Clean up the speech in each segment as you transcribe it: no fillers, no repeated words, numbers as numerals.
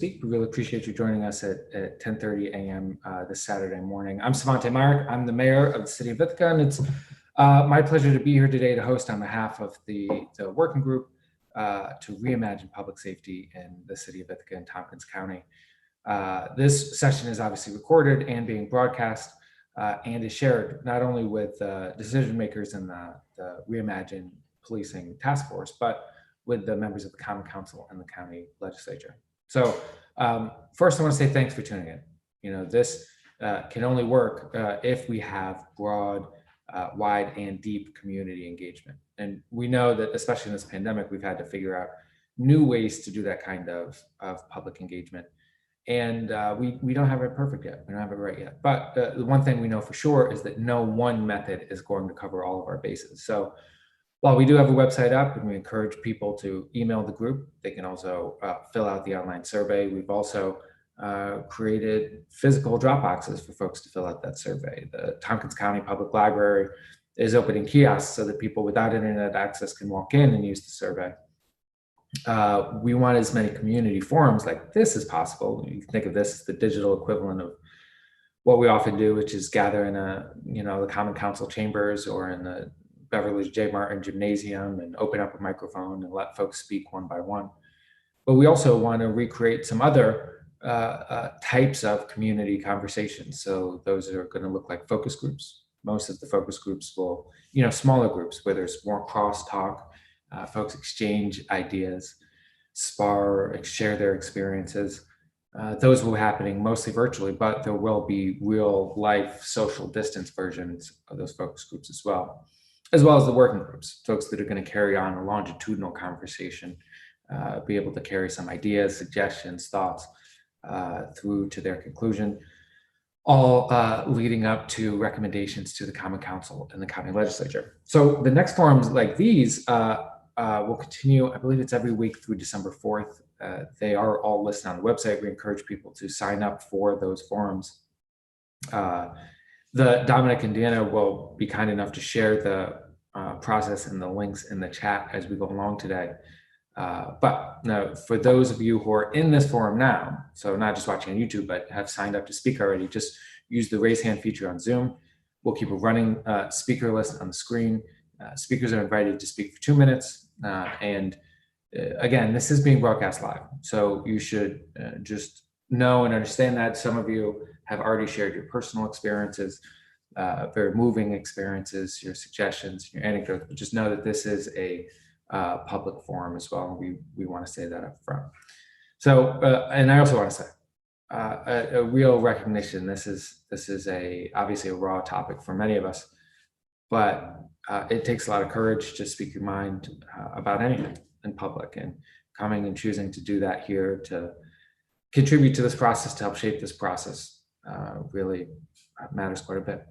We really appreciate you joining us at 10:30 a.m. This Saturday morning. I'm Savante Myrick. I'm the mayor of the City of Ithaca, and it's my pleasure to be here today to host on behalf of the working group to reimagine public safety in the City of Ithaca and Tompkins County. This session is obviously recorded and being broadcast and is shared not only with decision makers in the Reimagine Policing Task Force, but with the members of the Common Council and the county legislature. So first, I want to say thanks for tuning in. You know, this can only work if we have broad, wide, and deep community engagement. And we know that, especially in this pandemic, we've had to figure out new ways to do that kind of public engagement. And we don't have it perfect yet. We don't have it right yet. But the one thing we know for sure is that no one method is going to cover all of our bases. So while we do have a website up and we encourage people to email the group, they can also fill out the online survey. We've also created physical drop boxes for folks to fill out that survey. The Tompkins County Public Library is opening kiosks so that people without internet access can walk in and use the survey. We want as many community forums like this as possible. You can think of this as the digital equivalent of what we often do, which is gather in the Common Council chambers or in the Beverly J. Martin Gymnasium and open up a microphone and let folks speak one by one. But we also want to recreate some other types of community conversations. So those are going to look like focus groups. Most of the focus groups will, smaller groups where there's more crosstalk, folks exchange ideas, spar, share their experiences. Those will be happening mostly virtually, but there will be real life social distance versions of those focus groups as well as the working groups, folks that are going to carry on a longitudinal conversation, be able to carry some ideas, suggestions, thoughts through to their conclusion, all leading up to recommendations to the Common Council and the county legislature. So the next forums like these will continue, I believe it's every week through December 4th. They are all listed on the website. We encourage people to sign up for those forums. Dominic and Deanna will be kind enough to share the process and the links in the chat as we go along today. But now, for those of you who are in this forum now, so not just watching on YouTube, but have signed up to speak already, just use the raise hand feature on Zoom. We'll keep a running speaker list on the screen. Speakers are invited to speak for 2 minutes. And again, this is being broadcast live. So you should just know and understand that. Some of you have already shared your personal experiences, very moving experiences, your suggestions, your anecdotes, but just know that this is a public forum as well. And we want to say that up front. So, and I also want to say a real recognition. This is obviously a raw topic for many of us, but it takes a lot of courage to speak your mind about anything in public, and coming and choosing to do that here to contribute to this process, to help shape this process, really matters quite a bit.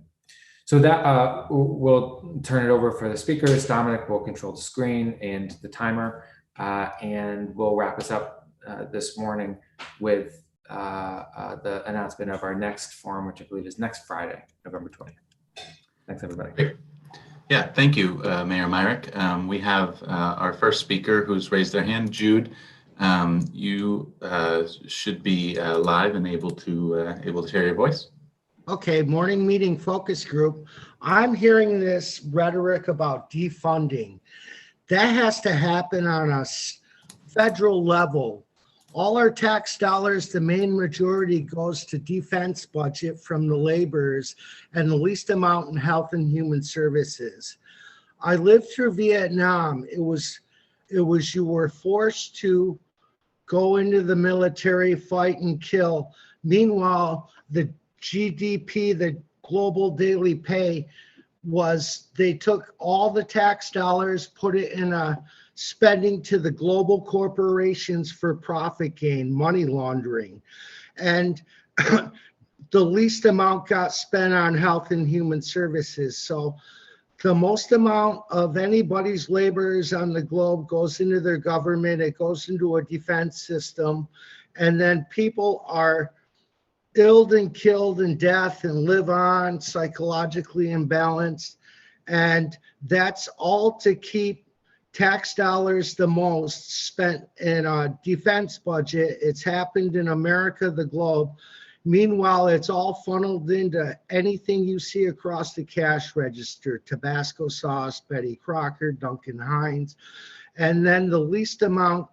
So that we'll turn it over for the speakers. Dominic will control the screen and the timer, and we'll wrap us up this morning with the announcement of our next forum, which I believe is next Friday, November 20th. Thanks, everybody. Yeah, thank you, Mayor Myrick. We have our first speaker who's raised their hand, Jude. You should be live and able to share your voice. Okay, morning meeting focus group. I'm hearing this rhetoric about defunding. That has to happen on a federal level. All our tax dollars, the main majority goes to defense budget from the laborers and the least amount in health and human services. I lived through Vietnam. It was you were forced to go into the military, fight and kill. Meanwhile, the GDP, the global daily pay, they took all the tax dollars, put it in a spending to the global corporations for profit gain, money laundering. And the least amount got spent on health and human services. So the most amount of anybody's laborers on the globe goes into their government, it goes into a defense system, and then people are ill and killed and death and live on psychologically imbalanced. And that's all to keep tax dollars the most spent in a defense budget. It's happened in America, the globe. Meanwhile, it's all funneled into anything you see across the cash register: Tabasco sauce, Betty Crocker, Duncan Hines, and then the least amount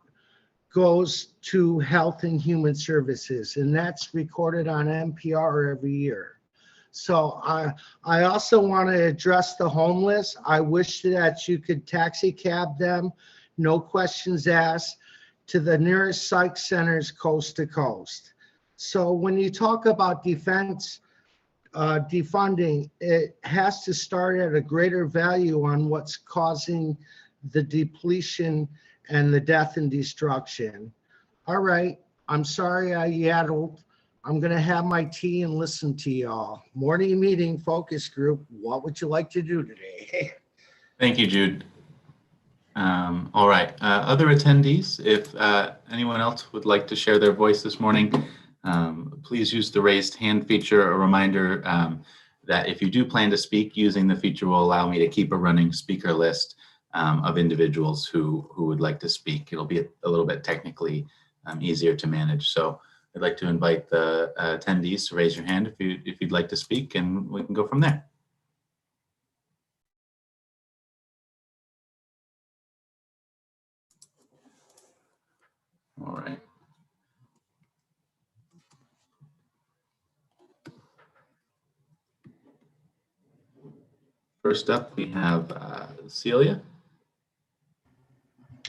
goes to Health and Human Services, and that's recorded on NPR every year. So I also want to address the homeless. I wish that you could taxi cab them, no questions asked, to the nearest psych centers coast to coast. So when you talk about defense defunding, it has to start at a greater value on what's causing the depletion and the death and destruction. All right, I'm sorry I yaddled. I'm going to have my tea and listen to y'all. Morning meeting focus group. What would you like to do today? Thank you, Jude. All right, other attendees, if anyone else would like to share their voice this morning, please use the raised hand feature. A reminder that if you do plan to speak, using the feature will allow me to keep a running speaker list of individuals who would like to speak. It'll be a little bit technically easier to manage. So I'd like to invite the attendees to raise your hand if you'd like to speak, and we can go from there. All right. First up, we have Celia.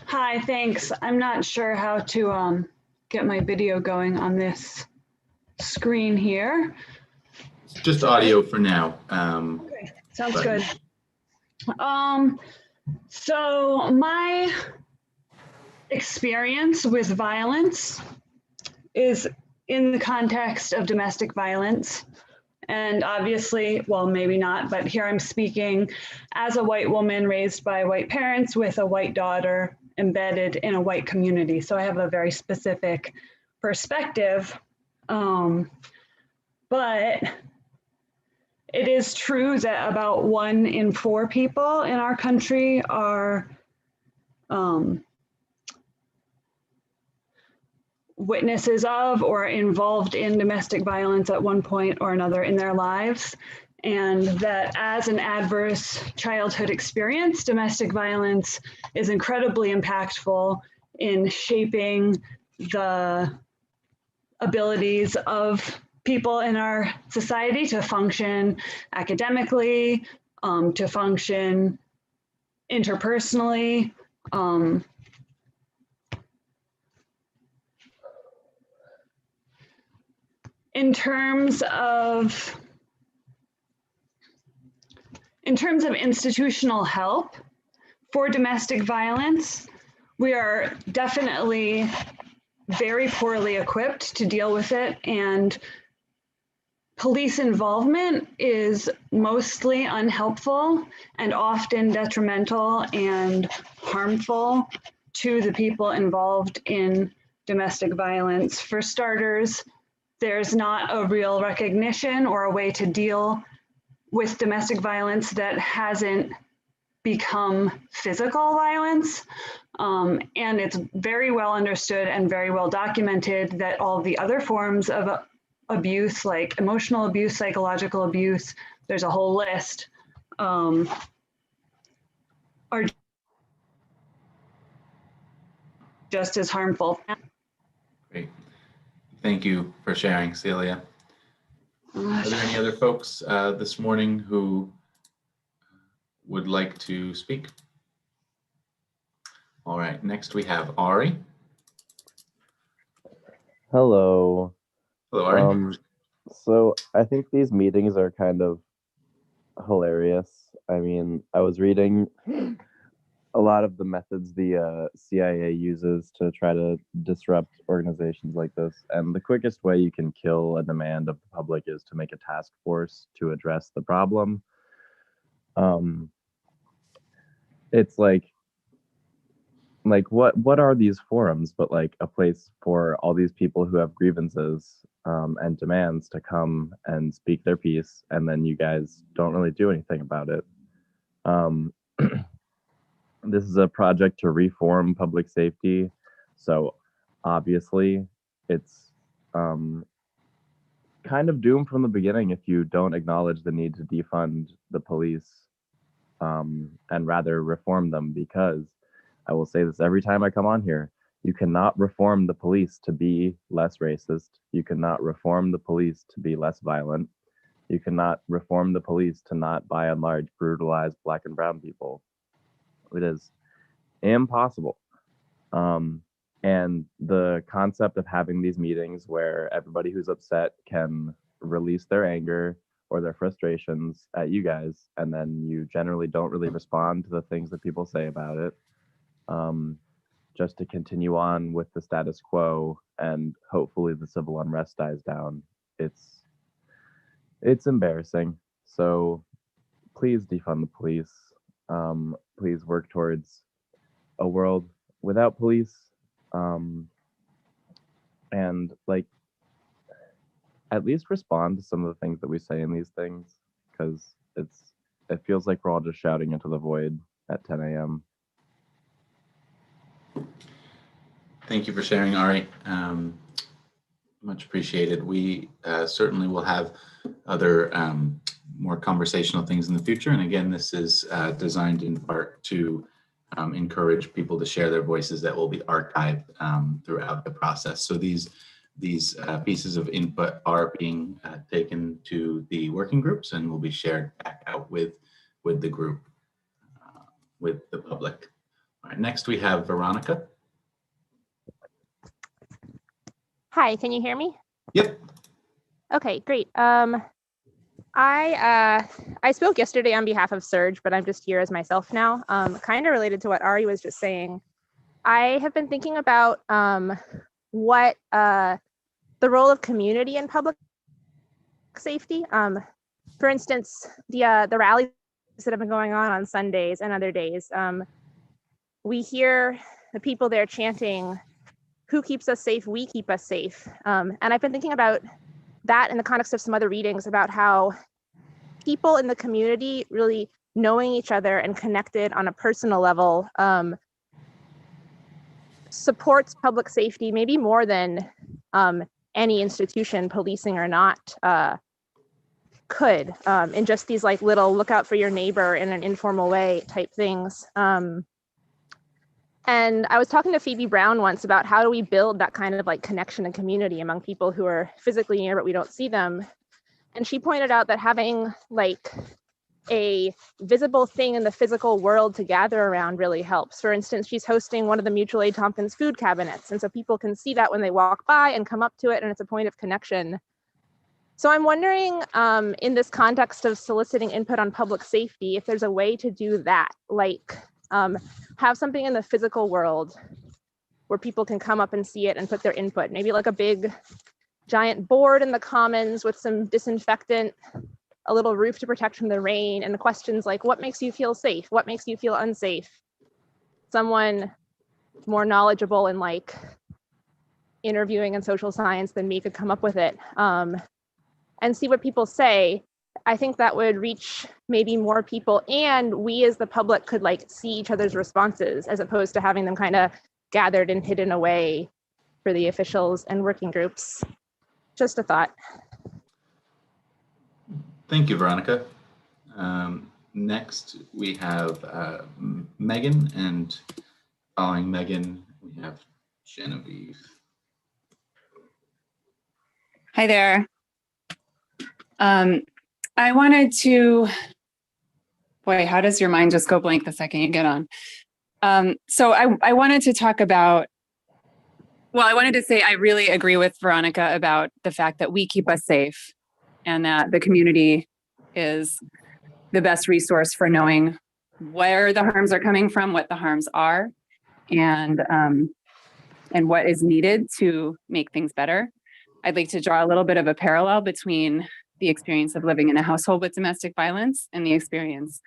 Hi, thanks. I'm not sure how to get my video going on this screen here. Just audio for now. Okay, sounds good. So my experience with violence is in the context of domestic violence. And obviously, well, maybe not, but here I'm speaking as a white woman raised by white parents with a white daughter embedded in a white community. So I have a very specific perspective. But it is true that about 1 in 4 people in our country are witnesses of or involved in domestic violence at one point or another in their lives. And that as an adverse childhood experience, domestic violence is incredibly impactful in shaping the abilities of people in our society to function academically, to function interpersonally. In terms of institutional help for domestic violence, we are definitely very poorly equipped to deal with it, and police involvement is mostly unhelpful and often detrimental and harmful to the people involved in domestic violence. For starters, there's not a real recognition or a way to deal with domestic violence that hasn't become physical violence. And it's very well understood and very well documented that all the other forms of abuse, like emotional abuse, psychological abuse, there's a whole list, are just as harmful. Great. Thank you for sharing, Celia. Are there any other folks this morning who would like to speak? All right, next we have Ari. Hello. Hello, Ari. So I think these meetings are kind of hilarious. I mean, I was reading a lot of the methods the CIA uses to try to disrupt organizations like this. And the quickest way you can kill a demand of the public is to make a task force to address the problem. It's like what are these forums but like a place for all these people who have grievances and demands to come and speak their piece, and then you guys don't really do anything about it. this is a project to reform public safety. So obviously it's kind of doomed from the beginning if you don't acknowledge the need to defund the police and rather reform them, because I will say this every time I come on here, you cannot reform the police to be less racist. You cannot reform the police to be less violent. You cannot reform the police to not, by and large, brutalize Black and brown people. It is impossible. And the concept of having these meetings where everybody who's upset can release their anger or their frustrations at you guys, and then you generally don't really respond to the things that people say about it, just to continue on with the status quo and hopefully the civil unrest dies down. It's embarrassing. So please defund the police. Please work towards a world without police. And like, at least respond to some of the things that we say in these things, because it feels like we're all just shouting into the void at 10 a.m. Thank you for sharing, Ari. Much appreciated. We certainly will have other more conversational things in the future. And again, this is designed in part to encourage people to share their voices that will be archived throughout the process. So these pieces of input are being taken to the working groups and will be shared back out with the group, with the public. All right, next we have Veronica. Hi, can you hear me? Yep. Okay, great. I spoke yesterday on behalf of Surge, but I'm just here as myself now. Kind of related to what Ari was just saying. I have been thinking about what the role of community in public safety. For instance, the rallies that have been going on Sundays and other days. We hear the people there chanting, "Who keeps us safe? We keep us safe." And I've been thinking about that in the context of some other readings about how people in the community really knowing each other and connected on a personal level supports public safety maybe more than any institution, policing or not, could, in just these like little look out for your neighbor in an informal way type things. And I was talking to Phoebe Brown once about how do we build that kind of like connection and community among people who are physically near but we don't see them. And she pointed out that having like a visible thing in the physical world to gather around really helps. For instance, she's hosting one of the mutual aid Tompkins food cabinets. And so people can see that when they walk by and come up to it, and it's a point of connection. So I'm wondering, in this context of soliciting input on public safety, if there's a way to do that, like have something in the physical world where people can come up and see it and put their input, maybe like a big giant board in the commons with some disinfectant, a little roof to protect from the rain, and the questions like, what makes you feel safe? What makes you feel unsafe? Someone more knowledgeable in like interviewing and social science than me could come up with it, and see what people say. I think that would reach maybe more people, and we as the public could like see each other's responses as opposed to having them kind of gathered and hidden away for the officials and working groups. Just a thought. Thank you, Veronica. Next, we have Megan, and following Megan, we have Genevieve. Hi there. I wanted to, boy, how does your mind just go blank the second you get on? So I wanted to talk about, well, I wanted to say I really agree with Veronica about the fact that we keep us safe and that the community is the best resource for knowing where the harms are coming from, what the harms are, and what is needed to make things better. I'd like to draw a little bit of a parallel between the experience of living in a household with domestic violence and the experience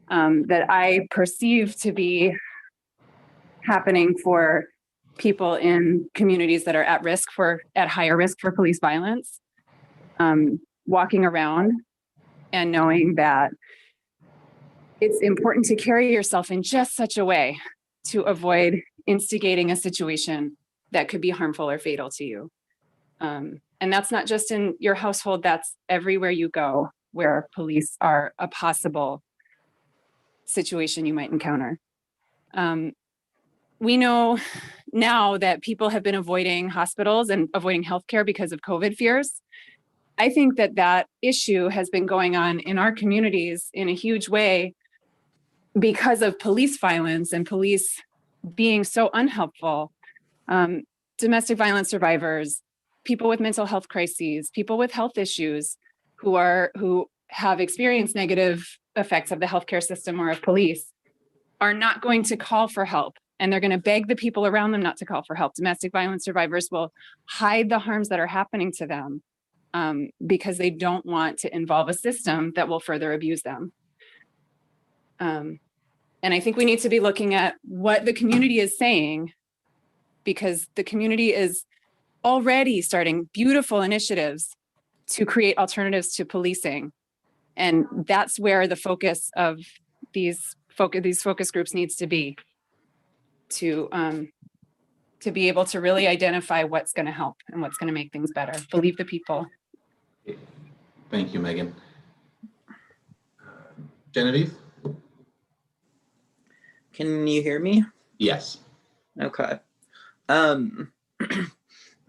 that I perceive to be happening for people in communities that are at higher risk for police violence, walking around and knowing that it's important to carry yourself in just such a way to avoid instigating a situation that could be harmful or fatal to you. And that's not just in your household, that's everywhere you go where police are a possible situation you might encounter. We know now that people have been avoiding hospitals and avoiding healthcare because of COVID fears. I think that that issue has been going on in our communities in a huge way because of police violence and police being so unhelpful. Domestic violence survivors, people with mental health crises, people with health issues who have experienced negative effects of the healthcare system or of police are not going to call for help. And they're going to beg the people around them not to call for help. Domestic violence survivors will hide the harms that are happening to them because they don't want to involve a system that will further abuse them. And I think we need to be looking at what the community is saying, because the community is already starting beautiful initiatives to create alternatives to policing. And that's where the focus of these focus groups needs to be, to be able to really identify what's going to help and what's going to make things better. Believe the people. Thank you, Megan. Genevieve? Can you hear me? Yes. Okay.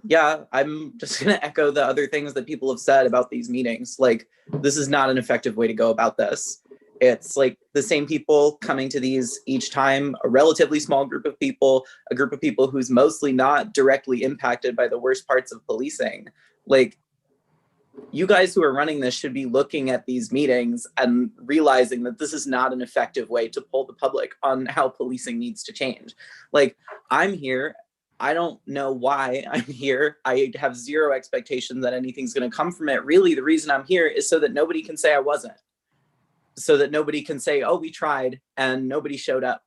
Yeah, I'm just going to echo the other things that people have said about these meetings. Like, this is not an effective way to go about this. It's like the same people coming to these each time, a relatively small group of people, a group of people who's mostly not directly impacted by the worst parts of policing. Like, you guys who are running this should be looking at these meetings and realizing that this is not an effective way to poll the public on how policing needs to change. Like, I'm here. I don't know why I'm here. I have zero expectation that anything's going to come from it. Really, the reason I'm here is so that nobody can say I wasn't. So that nobody can say, oh, we tried and nobody showed up.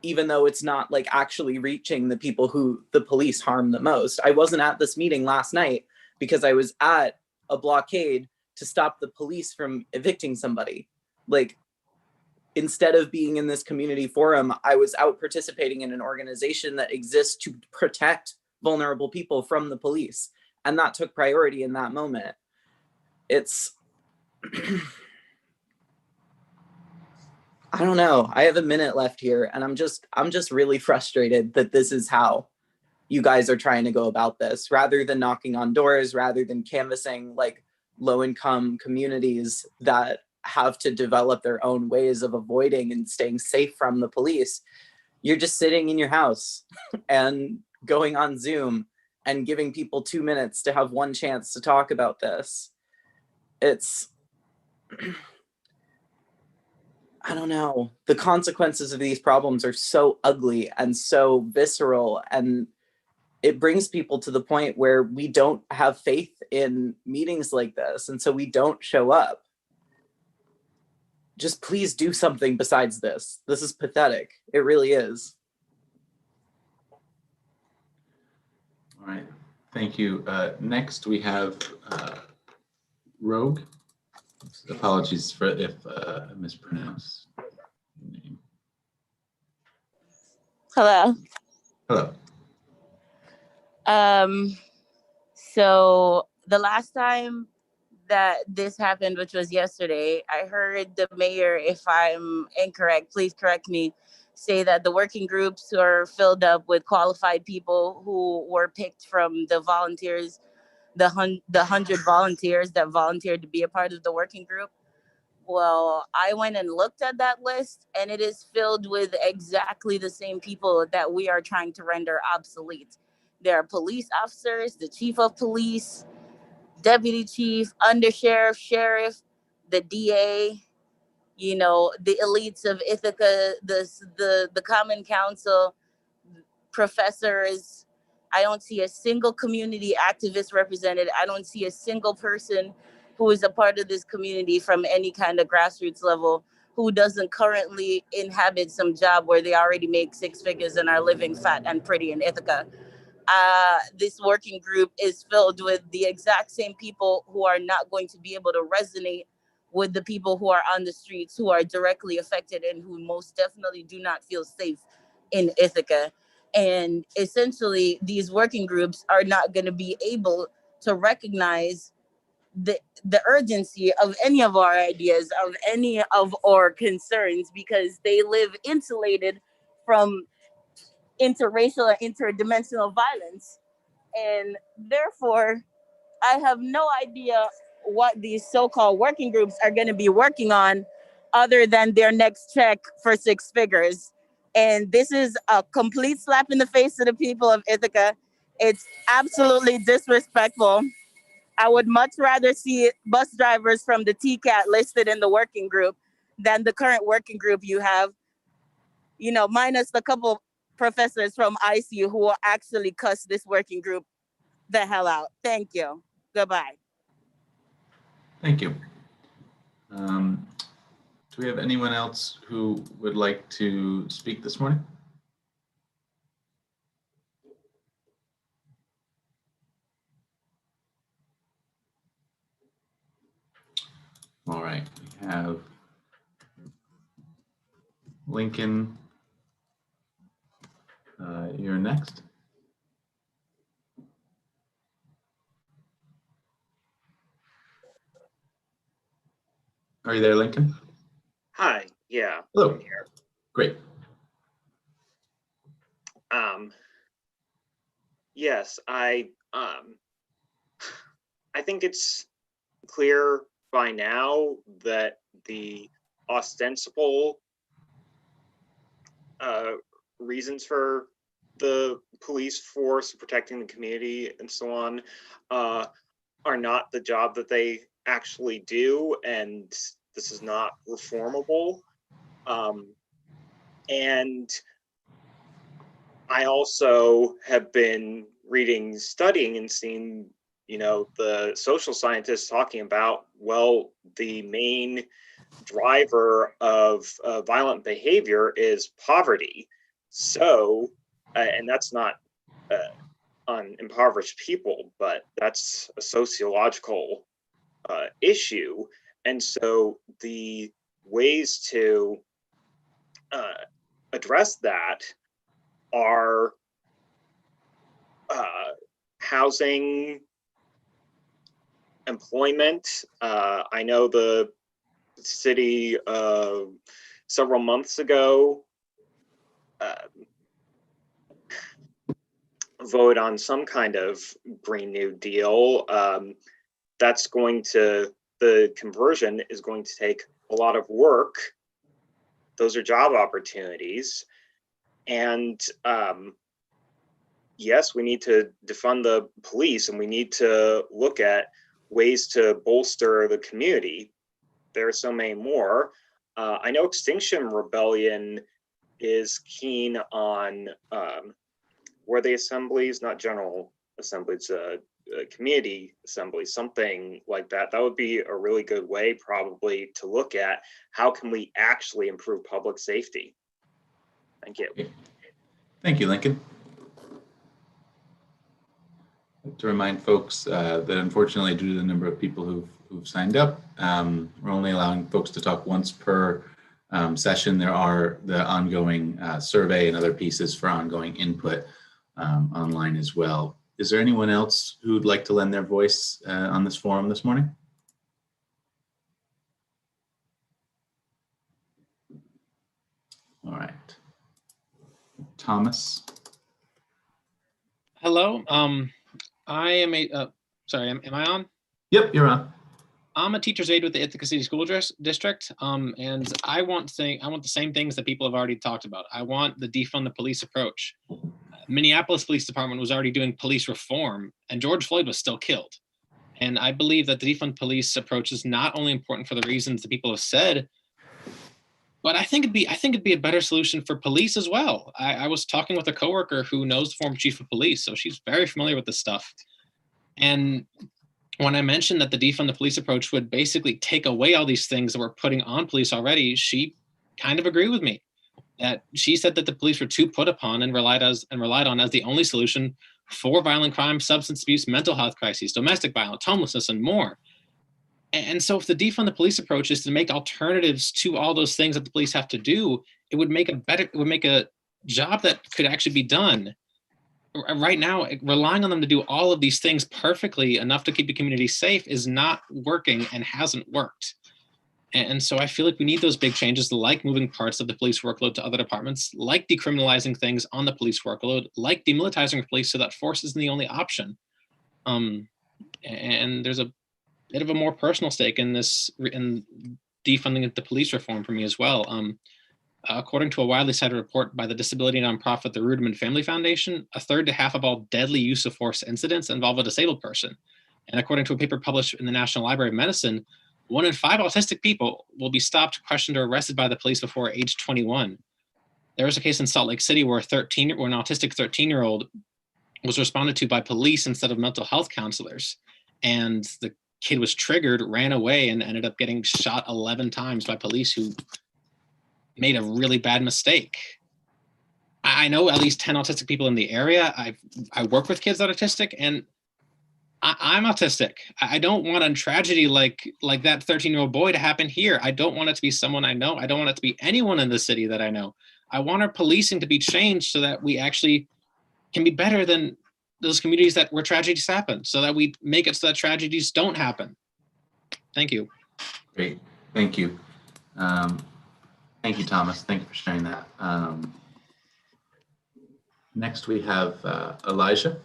Even though it's not like actually reaching the people who the police harm the most. I wasn't at this meeting last night because I was at a blockade to stop the police from evicting somebody. Like, instead of being in this community forum, I was out participating in an organization that exists to protect vulnerable people from the police. And that took priority in that moment. It's, I don't know. I have a minute left here and I'm just really frustrated that this is how you guys are trying to go about this, rather than knocking on doors, rather than canvassing like low-income communities that have to develop their own ways of avoiding and staying safe from the police. You're just sitting in your house and going on Zoom and giving people 2 minutes to have one chance to talk about this. It's, I don't know. The consequences of these problems are so ugly and so visceral, and it brings people to the point where we don't have faith in meetings like this, and so we don't show up. Just please do something besides this. This is pathetic. It really is. All right. Thank you. Next, we have Rogue. Apologies for if I mispronounce your name. Hello. Hello. So the last time that this happened, which was yesterday, I heard the mayor, if I'm incorrect, please correct me, say that the working groups are filled up with qualified people who were picked from the volunteers, the 100 volunteers that volunteered to be a part of the working group. Well, I went and looked at that list, and it is filled with exactly the same people that we are trying to render obsolete. There are police officers, the chief of police, deputy chief, undersheriff, sheriff, the DA, you know, the elites of Ithaca, the common council, professors. I don't see a single community activist represented. I don't see a single person who is a part of this community from any kind of grassroots level who doesn't currently inhabit some job where they already make 6 figures and are living fat and pretty in Ithaca. This working group is filled with the exact same people who are not going to be able to resonate with the people who are on the streets, who are directly affected and who most definitely do not feel safe in Ithaca. And essentially, these working groups are not going to be able to recognize the urgency of any of our ideas, of any of our concerns, because they live insulated from interracial or interdimensional violence. And therefore, I have no idea what these so-called working groups are going to be working on other than their next check for 6 figures. And this is a complete slap in the face to the people of Ithaca. It's absolutely disrespectful. I would much rather see bus drivers from the TCAT listed in the working group than the current working group you have, minus the couple professors from ICU who will actually cuss this working group the hell out. Thank you. Goodbye. Thank you. Do we have anyone else who would like to speak this morning? All right, we have Lincoln. You're next. Are you there, Lincoln? Hi, yeah. Hello. I'm here. Great. Yes, I think it's clear by now that the ostensible reasons for the police force protecting the community and so on are not the job that they actually do, and this is not reformable. And I also have been reading, studying, and seeing, the social scientists talking about, well, the main driver of violent behavior is poverty. So, and that's not on impoverished people, but that's a sociological issue. And so the ways to address that are housing, employment. I know the city several months ago voted on some kind of Green New Deal. That's going to, the conversion is going to take a lot of work. Those are job opportunities. And yes, we need to defund the police, and we need to look at ways to bolster the community. There are so many more. I know Extinction Rebellion is keen on were they assemblies, not general assemblies, community assemblies, something like that. That would be a really good way probably to look at how can we actually improve public safety. Thank you. Thank you, Lincoln. To remind folks that unfortunately, due to the number of people who've signed up, we're only allowing folks to talk once per session. There are the ongoing survey and other pieces for ongoing input online as well. Is there anyone else who'd like to lend their voice on this forum this morning? All right. Thomas. Hello. I am sorry, am I on? Yep, you're on. I'm a teacher's aide with the Ithaca City School District, and I want the same things that people have already talked about. I want the defund the police approach. Minneapolis Police Department was already doing police reform, and George Floyd was still killed. And I believe that the defund police approach is not only important for the reasons that people have said, but I think it'd be a better solution for police as well. I was talking with a coworker who knows the former chief of police, so she's very familiar with this stuff. And when I mentioned that the defund the police approach would basically take away all these things that we're putting on police already, she kind of agreed with me. That she said that the police were too put upon and relied on as the only solution for violent crime, substance abuse, mental health crises, domestic violence, homelessness, and more. And so if the defund the police approach is to make alternatives to all those things that the police have to do, it would make a job that could actually be done. Right now, relying on them to do all of these things perfectly enough to keep the community safe is not working and hasn't worked. And so I feel like we need those big changes, like moving parts of the police workload to other departments, like decriminalizing things on the police workload, like demilitarizing police so that force isn't the only option. And there's a bit of a more personal stake in this, in defunding the police reform for me as well. According to a widely cited report by the disability nonprofit the Ruderman Family Foundation, a third to half of all deadly use of force incidents involve a disabled person. And according to a paper published in the National Library of Medicine, 1 in 5 autistic people will be stopped, questioned, or arrested by the police before age 21. There was a case in Salt Lake City where an autistic 13-year-old was responded to by police instead of mental health counselors. And the kid was triggered, ran away, and ended up getting shot 11 times by police who made a really bad mistake. I know at least 10 autistic people in the area. I work with kids that are autistic, and I'm autistic. I don't want a tragedy like that 13-year-old boy to happen here. I don't want it to be someone I know. I don't want it to be anyone in the city that I know. I want our policing to be changed so that we actually can be better than those communities where tragedies happen, so that we make it so that tragedies don't happen. Thank you. Great, thank you. Thank you, Thomas. Thank you for sharing that. Next, we have Elijah.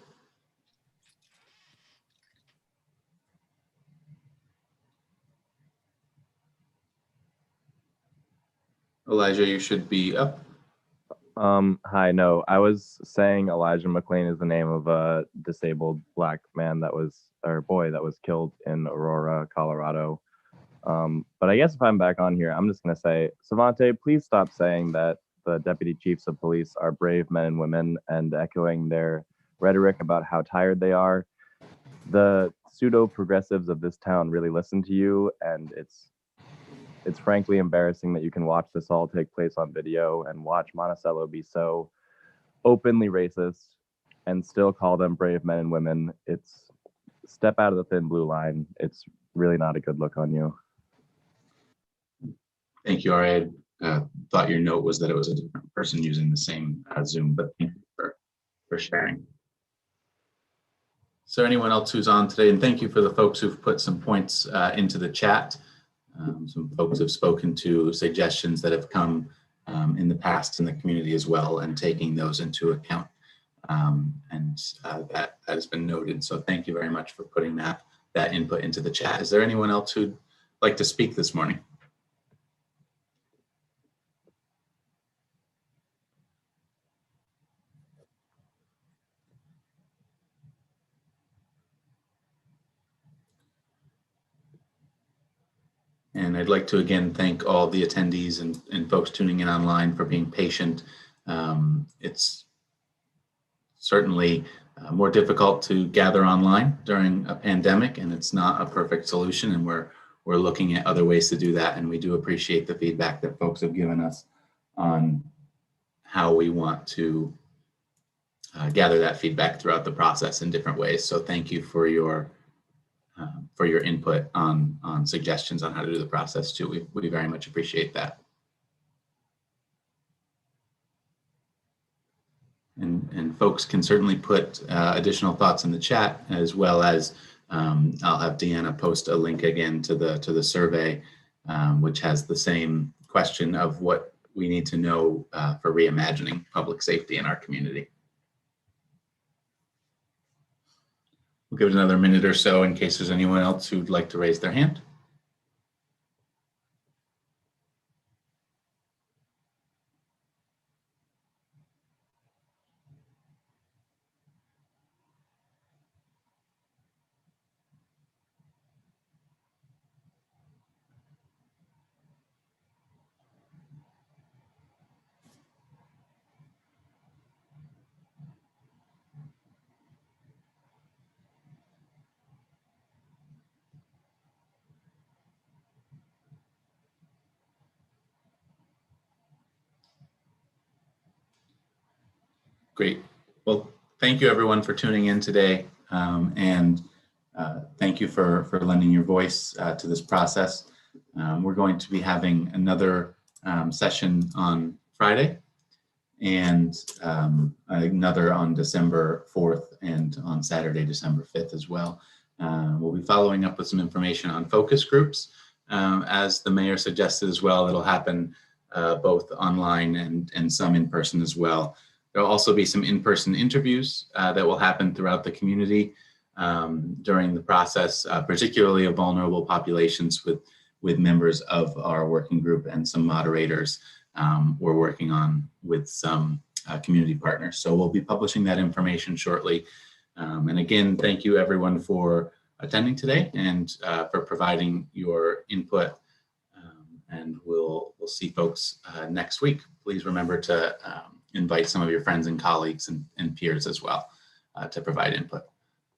Elijah, you should be up. Hi, no, I was saying Elijah McLean is the name of a disabled Black man boy that was killed in Aurora, Colorado. But I guess if I'm back on here, I'm just going to say, Savante, please stop saying that the deputy chiefs of police are brave men and women and echoing their rhetoric about how tired they are. The pseudo-progressives of this town really listen to you, and it's frankly embarrassing that you can watch this all take place on video and watch Monticello be so openly racist and still call them brave men and women. It's step out of the thin blue line. It's really not a good look on you. Thank you, Ari. I thought your note was that it was a different person using the same Zoom, but thank you for sharing. Is there anyone else who's on today? And thank you for the folks who've put some points into the chat. Some folks have spoken to suggestions that have come in the past in the community as well, and taking those into account. That has been noted. So thank you very much for putting that input into the chat. Is there anyone else who'd like to speak this morning? And I'd like to again thank all the attendees and folks tuning in online for being patient. It's certainly more difficult to gather online during a pandemic, and it's not a perfect solution, and we're looking at other ways to do that, and we do appreciate the feedback that folks have given us on how we want to gather that feedback throughout the process in different ways. So thank you for your input on suggestions on how to do the process too. We very much appreciate that. And folks can certainly put additional thoughts in the chat, as well as I'll have Deanna post a link again to the survey, which has the same question of what we need to know for reimagining public safety in our community. We'll give it another minute or so in case there's anyone else who'd like to raise their hand. Great. Well, thank you everyone for tuning in today. thank you for lending your voice to this process. We're going to be having another session on Friday and another on December 4th and on Saturday, December 5th as well. We'll be following up with some information on focus groups. As the mayor suggested as well, it'll happen both online and some in person as well. There'll also be some in-person interviews that will happen throughout the community during the process, particularly of vulnerable populations with members of our working group and some moderators we're working on with some community partners. So we'll be publishing that information shortly. And again, thank you everyone for attending today and for providing your input. And we'll see folks next week. Please remember to invite some of your friends and colleagues and peers as well to provide input.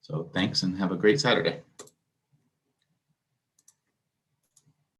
So thanks and have a great Saturday.